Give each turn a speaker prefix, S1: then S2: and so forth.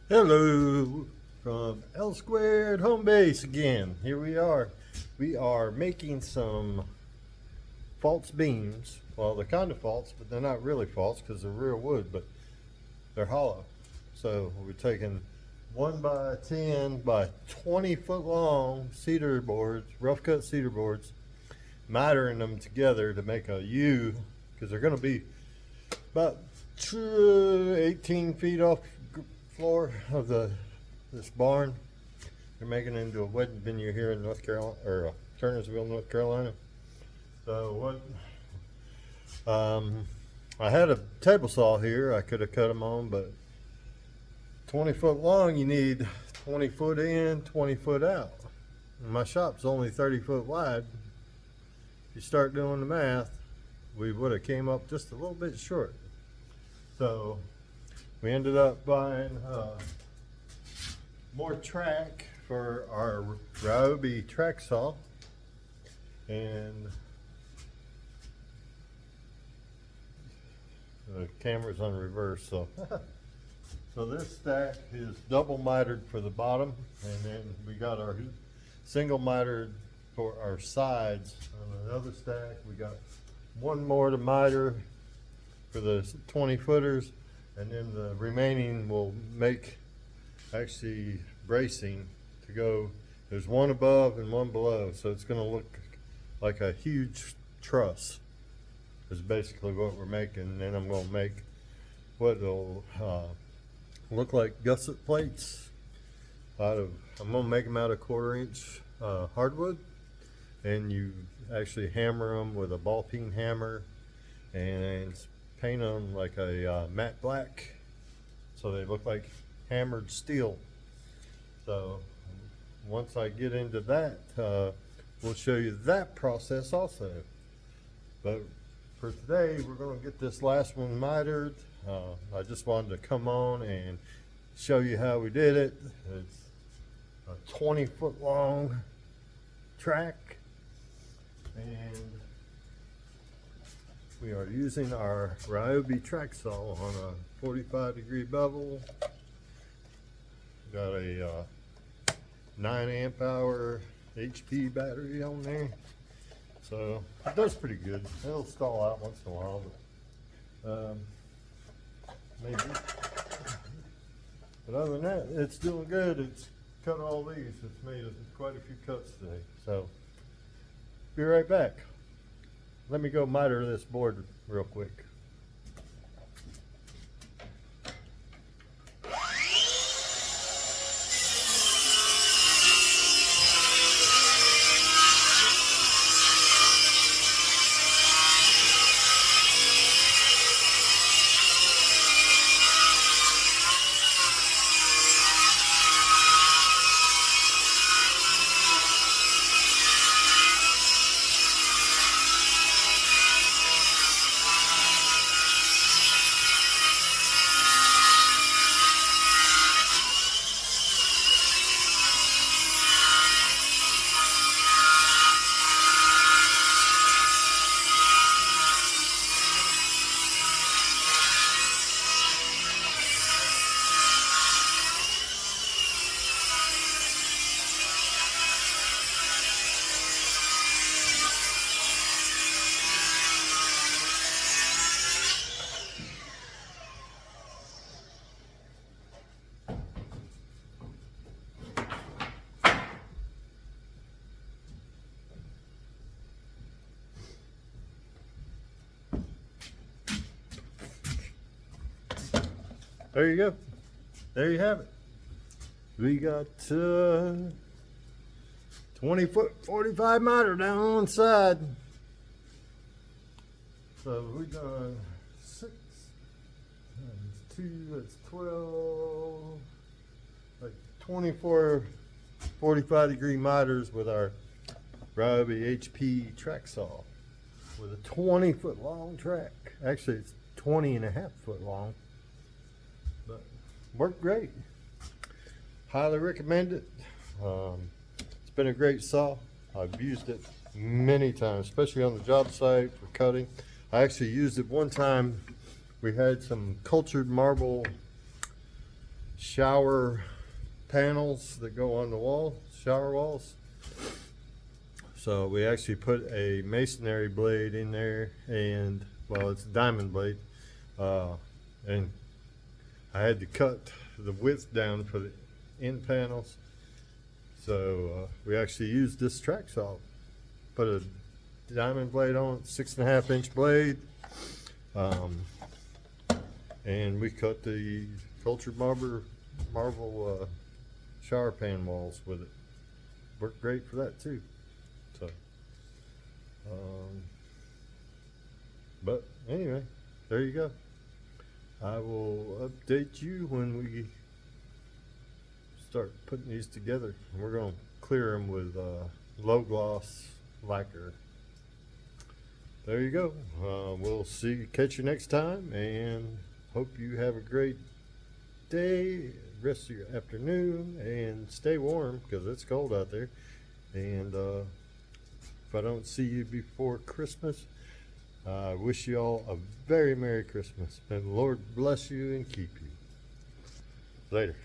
S1: Hello from L Squared Home Base again. Here we are. We are making some false beams. Well, they're kind of false, but they're not really false because they're real wood, but they're hollow. So we're taking 1 by 10 by 20 foot long cedar boards, rough cut cedar boards, mitering them together to make a U because they're going to be about 18 feet off floor of this barn. They're making it into a wedding venue here in North Carolina, or Turnersville, North Carolina. So I had a table saw here. I could have cut them on, but 20 foot long, you need 20 foot in, 20 foot out. And my shop's only 30 foot wide. If you start doing the math, we would have came up just a little bit short. So we ended up buying more track for our ryobi track saw, and the camera's on reverse, so so this stack is double mitered for the bottom, and then we got our single mitered for our sides. On another stack we got one more to miter for the 20 footers, and then the remaining will make actually bracing to go. There's one above and one below, so it's going to look like a huge truss is basically what we're making. And then I'm going to make what will look like gusset plates I'm going to make them out of 1/4 inch hardwood, and you actually hammer them with a ball peen hammer and paint them like a matte black, so they look like hammered steel. So once I get into that, we'll show you that process also. But for today, we're going to get this last one mitered. I just wanted to come on and show you how we did it. It's a 20 foot long track, and we are using our ryobi track saw on a 45-degree bevel. Got a 9 amp hour HP battery on there, so it does pretty good. It'll stall out once in a while, but maybe. But other than that, it's doing good. It's cut all these. It's made quite a few cuts today. So be right back. Let me go miter this board real quick. There you go. There you have it. We got 20 foot 45 miter down on one side. So we done 6 times 2, that's 12, like 24 45-degree miters with our ryobi HP track saw with a 20 foot long track. Actually, it's 20.5 foot long. But worked great. Highly recommend it. It's been a great saw. I've used it many times, especially on the job site for cutting. I actually used it one time. We had some cultured marble shower panels that go on the wall, shower walls. So we actually put a masonry blade in there, and well, it's a diamond blade, and I had to cut the width down for the end panels. So we actually used this track saw, put a diamond blade on it, 6.5 inch blade, and we cut the cultured marble shower pan walls with it. Worked great for that too. So, but anyway, there you go. I will update you when we start putting these together. We're going to clear them with low gloss lacquer. There you go. We'll catch you next time, and hope you have a great day, rest of your afternoon, and stay warm because it's cold out there. And if I don't see you before Christmas, I wish you all a very Merry Christmas. May the Lord bless you and keep you. Later.